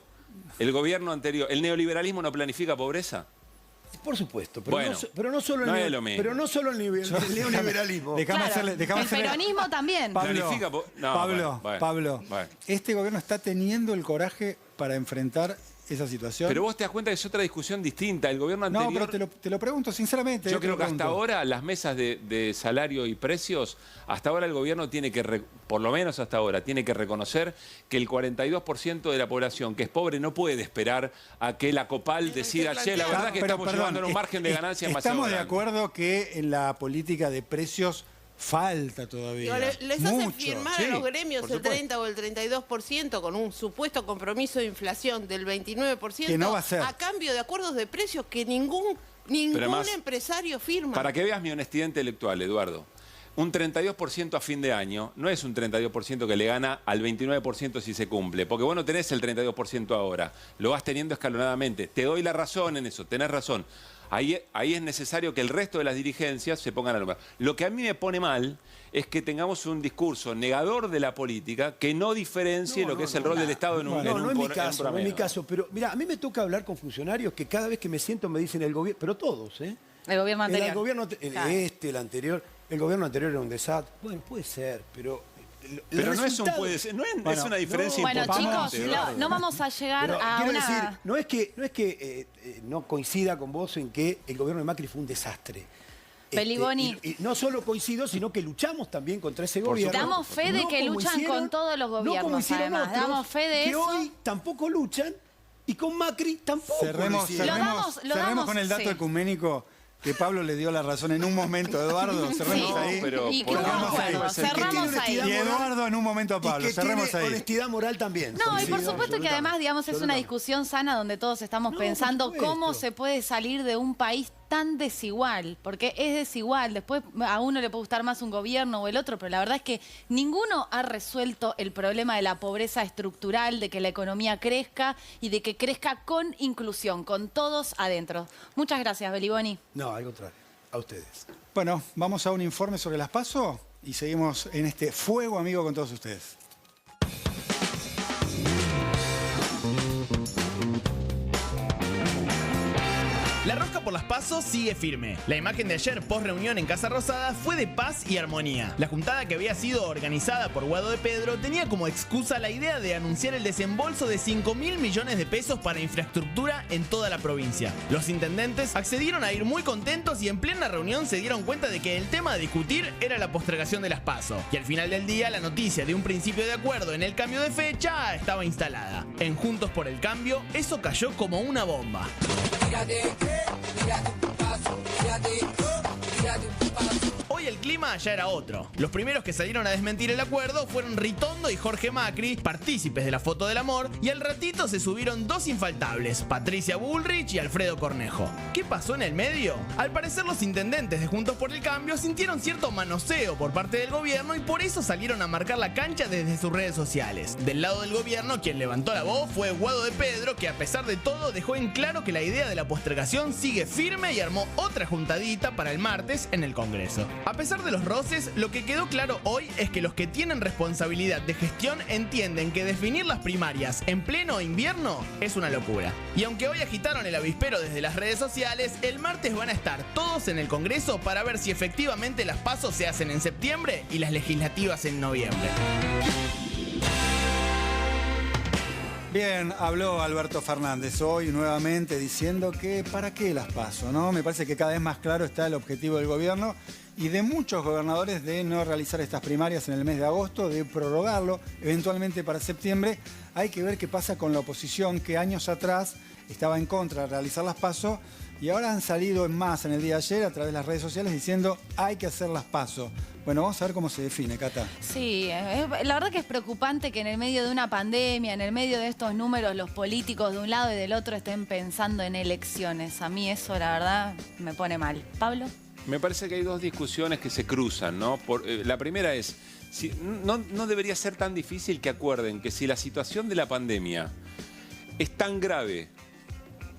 el gobierno anterior, ¿el neoliberalismo no planifica pobreza? Por supuesto, pero, Bueno, pero no solo no el, es lo mismo. pero no solo el neoliberalismo. Déjame Claro, hacerle. Déjame el hacerle- peronismo también. Pablo, Planifica no, Pablo, bueno, Pablo, bueno. este gobierno está teniendo el coraje para enfrentar esa situación. Pero vos te das cuenta que es otra discusión distinta. El gobierno no, anterior... pero te lo pregunto sinceramente. Yo te creo lo que hasta pregunto. ahora las mesas de salario y precios, hasta ahora el gobierno tiene que, por lo menos hasta ahora, tiene que reconocer que el 42% de la población que es pobre no puede esperar a que la COPAL decida, che, la verdad que Pero, estamos perdón, llevando en un margen de ganancia demasiado Estamos de grande". acuerdo que en la política de precios falta todavía. Digo, les hacen mucho. firmar Sí, a los gremios por el supuesto. 30 o el 32% con un supuesto compromiso de inflación del 29% Que no va a ser. a cambio de acuerdos de precios que ningún además, empresario firma. Para que veas mi honestidad intelectual, Eduardo, un 32% a fin de año no es un 32% que le gana al 29% si se cumple, porque vos no tenés el 32% ahora, lo vas teniendo escalonadamente. Te doy la razón en eso, tenés razón. Ahí es necesario que el resto de las dirigencias se pongan a la lupa. Lo que a mí me pone mal es que tengamos un discurso negador de la política que no diferencie lo que es el rol del Estado en un No, no es mi en un caso, no es mi promedio. caso. Pero mira, a mí me toca hablar con funcionarios que cada vez que me siento me dicen el gobierno, pero todos, ¿eh? El gobierno anterior. El gobierno, Claro. el anterior, el gobierno anterior era un desastre. Bueno, puede ser, pero... el Pero no es un resultado- puede ser, no es, Bueno, es una diferencia Bueno, importante. chicos, Eduardo. no vamos a llegar Pero a quiero una... decir, no es que no coincida con vos en que el gobierno de Macri fue un desastre. Beliboni. Y no solo coincido, sino que luchamos también contra ese gobierno. Damos fe de que luchan con todos los gobiernos, no como hicieron además. otros, Damos fe de que eso. hoy tampoco luchan y con Macri tampoco. Cerremos con el dato ecuménico que Pablo le dio la razón en un momento, Eduardo. Cerremos ahí. ¿Y qué cerramos ahí? Y Eduardo en un momento a Pablo. Cerremos tiene ahí. honestidad moral también. No, y por supuesto que además, digamos, es una discusión sana donde todos estamos pensando cómo se puede salir de un país tan desigual, porque es desigual. Después a uno le puede gustar más un gobierno o el otro, pero la verdad es que ninguno ha resuelto el problema de la pobreza estructural, de que la economía crezca y de que crezca con inclusión, con todos adentro. Muchas gracias, Beliboni. No, al contrario. A ustedes. Bueno, vamos a un informe sobre las PASO y seguimos en este fuego amigo con todos ustedes. La rosca por las PASO sigue firme. La imagen de ayer post reunión en Casa Rosada fue de paz y armonía. La juntada, que había sido organizada por Guado de Pedro, tenía como excusa la idea de anunciar el desembolso de 5.000 millones de pesos para infraestructura en toda la provincia. Los intendentes accedieron a ir muy contentos y en plena reunión se dieron cuenta de que el tema a discutir era la postergación de las PASO. Y al final del día la noticia de un principio de acuerdo en el cambio de fecha estaba instalada. En Juntos por el Cambio eso cayó como una bomba. Hoy el clima ya era otro. Los primeros que salieron a desmentir el acuerdo fueron Ritondo y Jorge Macri, partícipes de la foto del amor, y al ratito se subieron dos infaltables, Patricia Bullrich y Alfredo Cornejo. ¿Qué pasó en el medio? Al parecer los intendentes de Juntos por el Cambio sintieron cierto manoseo por parte del gobierno y por eso salieron a marcar la cancha desde sus redes sociales. Del lado del gobierno, quien levantó la voz fue Guado de Pedro, que a pesar de todo dejó en claro que la idea de la postergación sigue firme y armó otra juntadita para el martes en el Congreso. A pesar de los roces, lo que quedó claro hoy es que los que tienen responsabilidad de gestión entienden que definir las primarias en pleno invierno es una locura. Y aunque hoy agitaron el avispero desde las redes sociales, el martes van a estar todos en el Congreso para ver si efectivamente las PASO se hacen en septiembre y las legislativas en noviembre. Bien, habló Alberto Fernández hoy nuevamente diciendo que ¿para qué las PASO? ¿No? Me parece que cada vez más claro está el objetivo del gobierno y de muchos gobernadores de no realizar estas primarias en el mes de agosto, de prorrogarlo eventualmente para septiembre. Hay que ver qué pasa con la oposición, que años atrás estaba en contra de realizar las PASO y ahora han salido en masa en el día de ayer a través de las redes sociales diciendo hay que hacer las PASO. Bueno, vamos a ver cómo se define, Cata. Sí, la verdad que es preocupante que en el medio de una pandemia, en el medio de estos números, los políticos de un lado y del otro estén pensando en elecciones. A mí eso, la verdad, me pone mal. ¿Pablo? Me parece que hay dos discusiones que se cruzan, ¿no? La primera es, no debería ser tan difícil que acuerden que si la situación de la pandemia es tan grave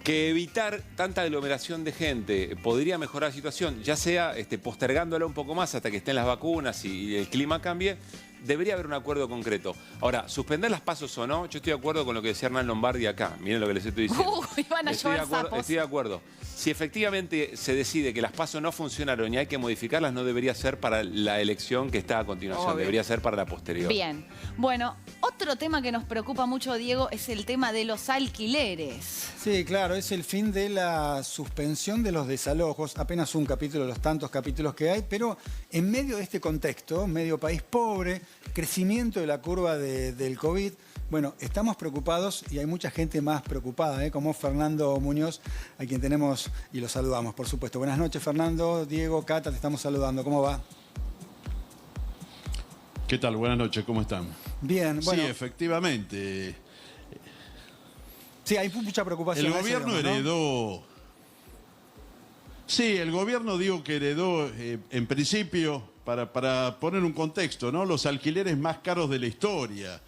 que evitar tanta aglomeración de gente podría mejorar la situación, ya sea postergándola un poco más hasta que estén las vacunas y el clima cambie, debería haber un acuerdo concreto. Ahora, suspender las PASOs o no, yo estoy de acuerdo con lo que decía Hernán Lombardi acá. Miren lo que les estoy diciendo. Van a llevar sapos. Estoy de acuerdo. Si efectivamente se decide que las PASO no funcionaron y hay que modificarlas, no debería ser para la elección que está a continuación, debería ser para la posterior. Bien. Bueno, otro tema que nos preocupa mucho, Diego, es el tema de los alquileres. Sí, claro, es el fin de la suspensión de los desalojos, apenas un capítulo de los tantos capítulos que hay, pero en medio de este contexto, medio país pobre, crecimiento de la curva del COVID, bueno, estamos preocupados y hay mucha gente más preocupada, como Fernando Muñoz, a quien tenemos y lo saludamos, por supuesto. Buenas noches, Fernando, Diego, Cata, te estamos saludando. ¿Cómo va? ¿Qué tal? Buenas noches, ¿cómo están? Bien, bueno. Sí, efectivamente. Sí, hay mucha preocupación. El gobierno heredó... Sí, el gobierno digo que heredó, en principio, para poner un contexto, ¿no? Los alquileres más caros de la historia.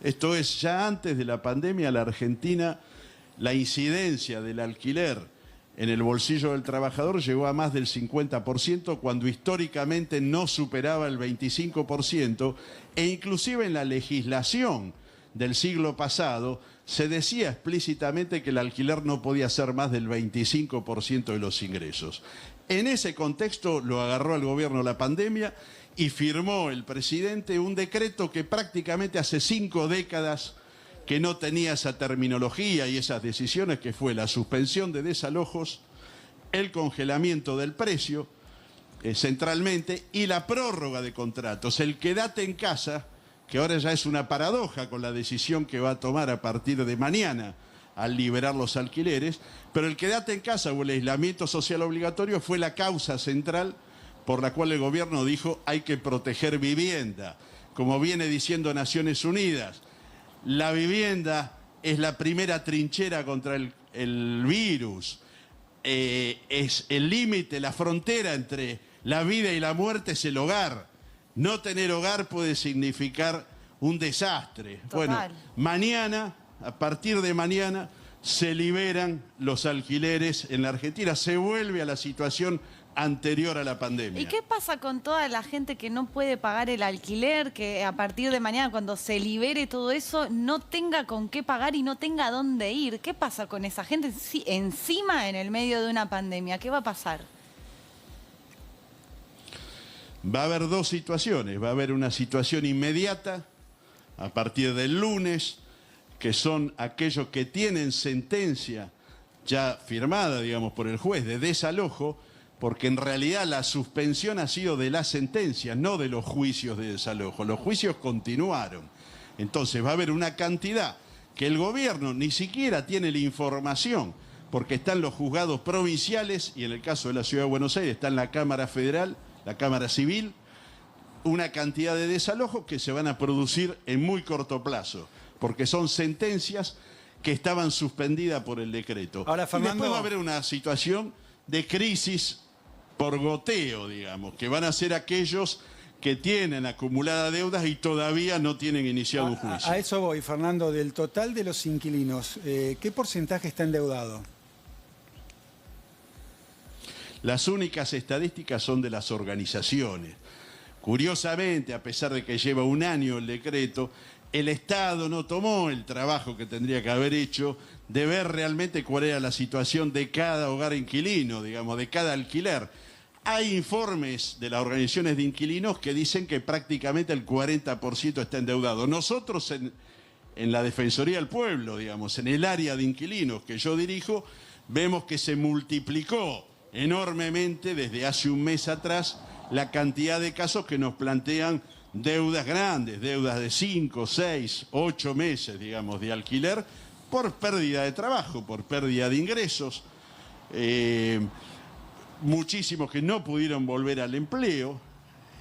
Esto es, ya antes de la pandemia, la Argentina, la incidencia del alquiler en el bolsillo del trabajador llegó a más del 50%, cuando históricamente no superaba el 25%, e inclusive en la legislación del siglo pasado se decía explícitamente que el alquiler no podía ser más del 25% de los ingresos. En ese contexto lo agarró el gobierno la pandemia y firmó el presidente un decreto que prácticamente hace 5 décadas que no tenía esa terminología y esas decisiones, que fue la suspensión de desalojos, el congelamiento del precio, centralmente, y la prórroga de contratos. El quédate en casa, que ahora ya es una paradoja con la decisión que va a tomar a partir de mañana al liberar los alquileres, pero el quédate en casa o el aislamiento social obligatorio fue la causa central por la cual el gobierno dijo hay que proteger vivienda. Como viene diciendo Naciones Unidas, la vivienda es la primera trinchera contra el virus. Es el límite, la frontera entre la vida y la muerte es el hogar. No tener hogar puede significar un desastre. Total. Bueno, mañana, a partir de mañana, se liberan los alquileres en la Argentina. Se vuelve a la situación anterior a la pandemia. ¿Y qué pasa con toda la gente que no puede pagar el alquiler, que a partir de mañana, cuando se libere todo eso, no tenga con qué pagar y no tenga dónde ir? ¿Qué pasa con esa gente encima en el medio de una pandemia? ¿Qué va a pasar? Va a haber dos situaciones. Va a haber una situación inmediata a partir del lunes, que son aquellos que tienen sentencia ya firmada, digamos, por el juez de desalojo, porque en realidad la suspensión ha sido de las sentencias, no de los juicios de desalojo. Los juicios continuaron. Entonces va a haber una cantidad que el gobierno ni siquiera tiene la información, porque están los juzgados provinciales y en el caso de la Ciudad de Buenos Aires está en la Cámara Federal, la Cámara Civil, una cantidad de desalojos que se van a producir en muy corto plazo, porque son sentencias que estaban suspendidas por el decreto. Ahora, Fernando, y después va a haber una situación de crisis por goteo, digamos, que van a ser aquellos que tienen acumuladas deudas y todavía no tienen iniciado un juicio. A eso voy, Fernando. Del total de los inquilinos, ¿qué porcentaje está endeudado? Las únicas estadísticas son de las organizaciones. Curiosamente, a pesar de que lleva un año el decreto, el Estado no tomó el trabajo que tendría que haber hecho de ver realmente cuál era la situación de cada hogar inquilino, digamos, de cada alquiler. Hay informes de las organizaciones de inquilinos que dicen que prácticamente el 40% está endeudado. Nosotros en la Defensoría del Pueblo, digamos, en el área de inquilinos que yo dirijo, vemos que se multiplicó enormemente desde hace un mes atrás la cantidad de casos que nos plantean deudas grandes, deudas de 5, 6, 8 meses, digamos, de alquiler por pérdida de trabajo, por pérdida de ingresos. Muchísimos que no pudieron volver al empleo.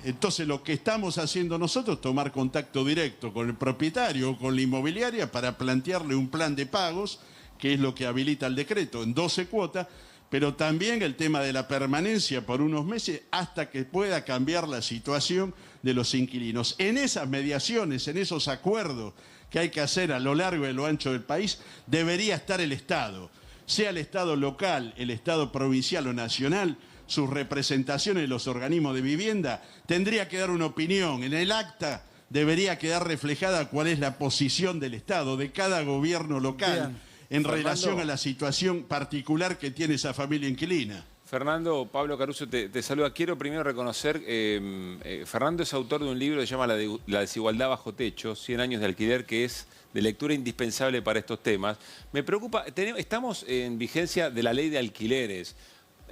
Entonces lo que estamos haciendo nosotros es tomar contacto directo con el propietario o con la inmobiliaria para plantearle un plan de pagos, que es lo que habilita el decreto, en 12 cuotas, pero también el tema de la permanencia por unos meses hasta que pueda cambiar la situación de los inquilinos. En esas mediaciones, en esos acuerdos que hay que hacer a lo largo y a lo ancho del país, debería estar el Estado. Sea el Estado local, el Estado provincial o nacional, sus representaciones en los organismos de vivienda, tendría que dar una opinión. En el acta debería quedar reflejada cuál es la posición del Estado, de cada gobierno local, Bien. en Fernando, relación a la situación particular que tiene esa familia inquilina. Fernando, Pablo Caruso te saluda. Quiero primero reconocer, Fernando es autor de un libro que se llama La desigualdad bajo techo, 100 años de alquiler, que es de lectura indispensable para estos temas. Me preocupa, estamos en vigencia de la ley de alquileres.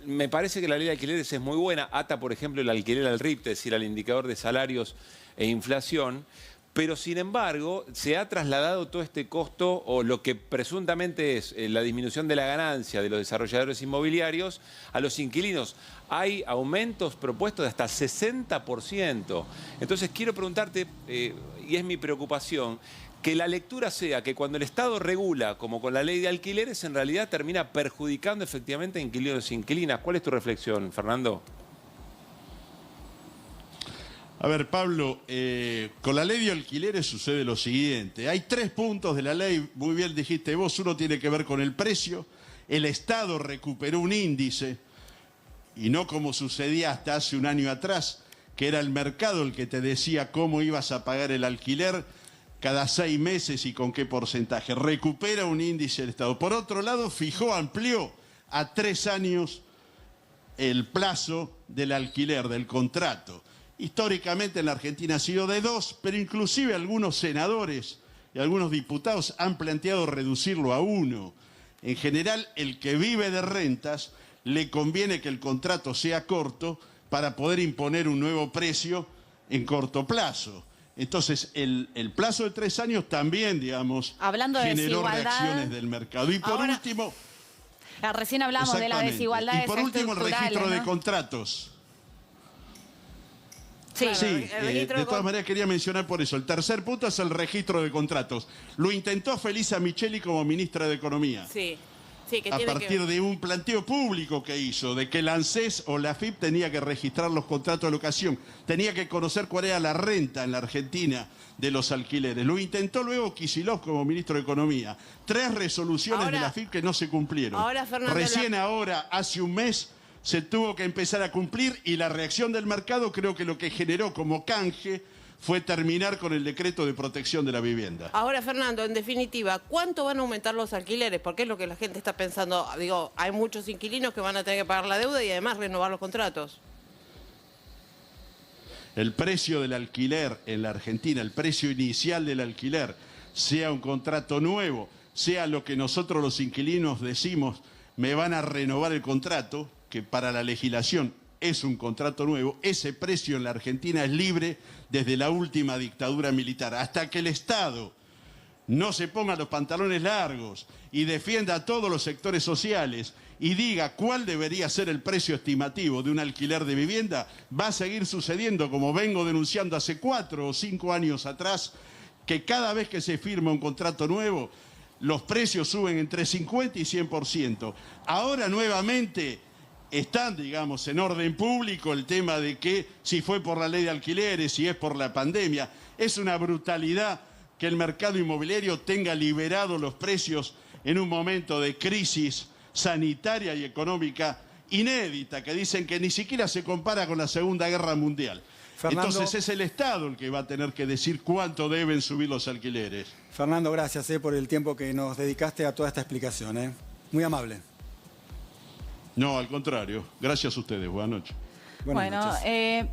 Me parece que la ley de alquileres es muy buena, ata, por ejemplo, el alquiler al RIP, es decir, al indicador de salarios e inflación, pero sin embargo se ha trasladado todo este costo o lo que presuntamente es la disminución de la ganancia de los desarrolladores inmobiliarios a los inquilinos. Hay aumentos propuestos de hasta 60%. Entonces quiero preguntarte, y es mi preocupación, que la lectura sea que cuando el Estado regula, como con la ley de alquileres, en realidad termina perjudicando efectivamente a inquilinos e inquilinas. ¿Cuál es tu reflexión, Fernando? A ver, Pablo, con la ley de alquileres sucede lo siguiente. Hay 3 puntos de la ley, muy bien dijiste vos, uno tiene que ver con el precio. El Estado recuperó un índice, y no como sucedía hasta hace un año atrás, que era el mercado el que te decía cómo ibas a pagar el alquiler cada 6 meses y con qué porcentaje. Recupera un índice del Estado. Por otro lado, amplió a 3 años el plazo del alquiler, del contrato. Históricamente en la Argentina ha sido de 2, pero inclusive algunos senadores y algunos diputados han planteado reducirlo a 1. En general, el que vive de rentas le conviene que el contrato sea corto para poder imponer un nuevo precio en corto plazo. Entonces, el plazo de 3 años también, digamos, hablando de generó desigualdad, reacciones del mercado. Y por último... Recién hablamos de la desigualdad. Y por último, el registro de contratos. Sí, de todas maneras quería mencionar por eso. El tercer punto es el registro de contratos. Lo intentó Felisa Micheli como ministra de Economía. Sí, que a partir de un planteo público que hizo, de que la ANSES o la AFIP tenía que registrar los contratos de locación, tenía que conocer cuál era la renta en la Argentina de los alquileres. Lo intentó luego Kicillof como ministro de Economía. 3 resoluciones de la AFIP que no se cumplieron. Recién ahora, hace un mes, se tuvo que empezar a cumplir y la reacción del mercado creo que lo que generó como canje fue terminar con el decreto de protección de la vivienda. Ahora, Fernando, en definitiva, ¿cuánto van a aumentar los alquileres? Porque es lo que la gente está pensando. Digo, hay muchos inquilinos que van a tener que pagar la deuda y además renovar los contratos. El precio del alquiler en la Argentina, el precio inicial del alquiler, sea un contrato nuevo, sea lo que nosotros los inquilinos decimos, me van a renovar el contrato, que para la legislación es un contrato nuevo, ese precio en la Argentina es libre desde la última dictadura militar. Hasta que el Estado no se ponga los pantalones largos y defienda a todos los sectores sociales y diga cuál debería ser el precio estimativo de un alquiler de vivienda, va a seguir sucediendo, como vengo denunciando hace 4 o 5 años atrás, que cada vez que se firma un contrato nuevo, los precios suben entre 50 y 100%. Ahora nuevamente están, digamos, en orden público el tema de que si fue por la ley de alquileres, si es por la pandemia. Es una brutalidad que el mercado inmobiliario tenga liberados los precios en un momento de crisis sanitaria y económica inédita, que dicen que ni siquiera se compara con la Segunda Guerra Mundial. Fernando, entonces es el Estado el que va a tener que decir cuánto deben subir los alquileres. Fernando, gracias por el tiempo que nos dedicaste a toda esta explicación. Muy amable. No, al contrario. Gracias a ustedes. Buenas noches. Bueno,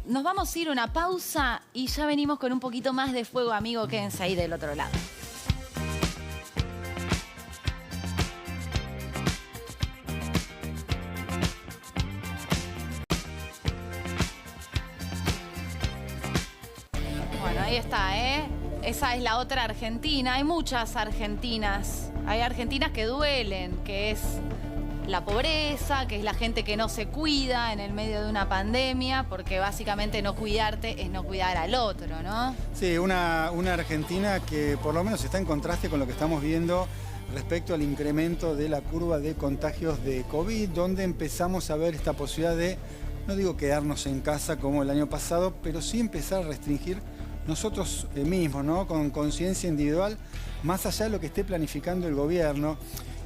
nos vamos a ir a una pausa y ya venimos con un poquito más de Fuego Amigo. Quédense ahí del otro lado. Bueno, ahí está, Esa es la otra Argentina. Hay muchas Argentinas. Hay Argentinas que duelen, que es la pobreza, que es la gente que no se cuida en el medio de una pandemia, porque básicamente no cuidarte es no cuidar al otro, ¿no? Sí, una Argentina que por lo menos está en contraste con lo que estamos viendo respecto al incremento de la curva de contagios de COVID, donde empezamos a ver esta posibilidad de, no digo quedarnos en casa como el año pasado, pero sí empezar a restringir nosotros mismos, ¿no? Con conciencia individual, más allá de lo que esté planificando el gobierno.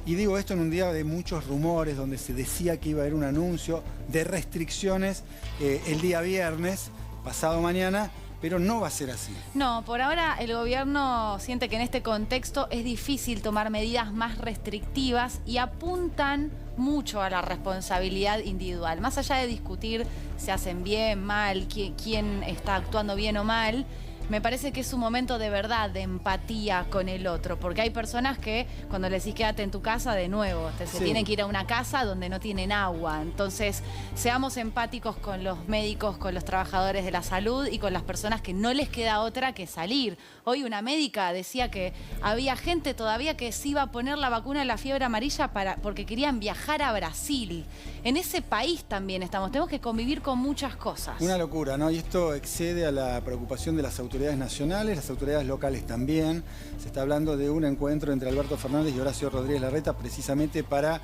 Y digo esto en un día de muchos rumores, donde se decía que iba a haber un anuncio de restricciones el día viernes, pasado mañana, pero no va a ser así. No, por ahora el gobierno siente que en este contexto es difícil tomar medidas más restrictivas y apuntan mucho a la responsabilidad individual. Más allá de discutir si hacen bien, mal, quién está actuando bien o mal, me parece que es un momento de verdad, de empatía con el otro, porque hay personas que cuando le decís quédate en tu casa, de nuevo, se tienen que ir a una casa donde no tienen agua. Entonces, seamos empáticos con los médicos, con los trabajadores de la salud y con las personas que no les queda otra que salir. Hoy una médica decía que había gente todavía que se iba a poner la vacuna de la fiebre amarilla porque querían viajar a Brasil. En ese país también estamos, tenemos que convivir con muchas cosas. Una locura, ¿no? Y esto excede a la preocupación de las autoridades nacionales, las autoridades locales también. Se está hablando de un encuentro entre Alberto Fernández y Horacio Rodríguez Larreta precisamente para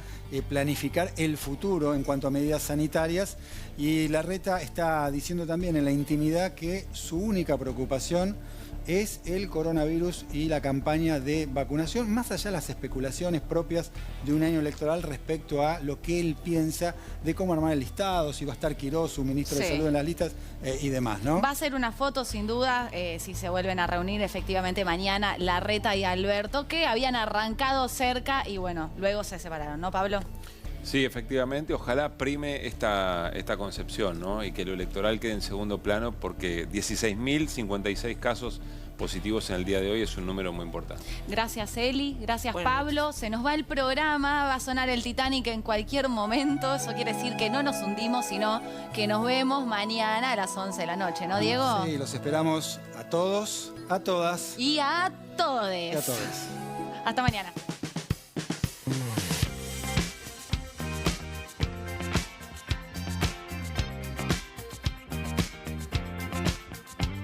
planificar el futuro en cuanto a medidas sanitarias. Y Larreta está diciendo también en la intimidad que su única preocupación es el coronavirus y la campaña de vacunación, más allá de las especulaciones propias de un año electoral respecto a lo que él piensa de cómo armar el listado, si va a estar Quirós, su ministro de Salud en las listas y demás, ¿no? Va a ser una foto, sin duda, si se vuelven a reunir efectivamente mañana Larreta y Alberto, que habían arrancado cerca y bueno, luego se separaron, ¿no, Pablo? Sí, efectivamente, ojalá prime esta concepción, ¿no? Y que lo electoral quede en segundo plano, porque 16.056 casos positivos en el día de hoy es un número muy importante. Gracias, Eli. Gracias, Buenas Pablo. Se nos va el programa. Va a sonar el Titanic en cualquier momento. Eso quiere decir que no nos hundimos, sino que nos vemos mañana a las 11 de la noche, ¿no, Diego? Sí, los esperamos a todos, a todas Y a todes. y a todos. Hasta mañana.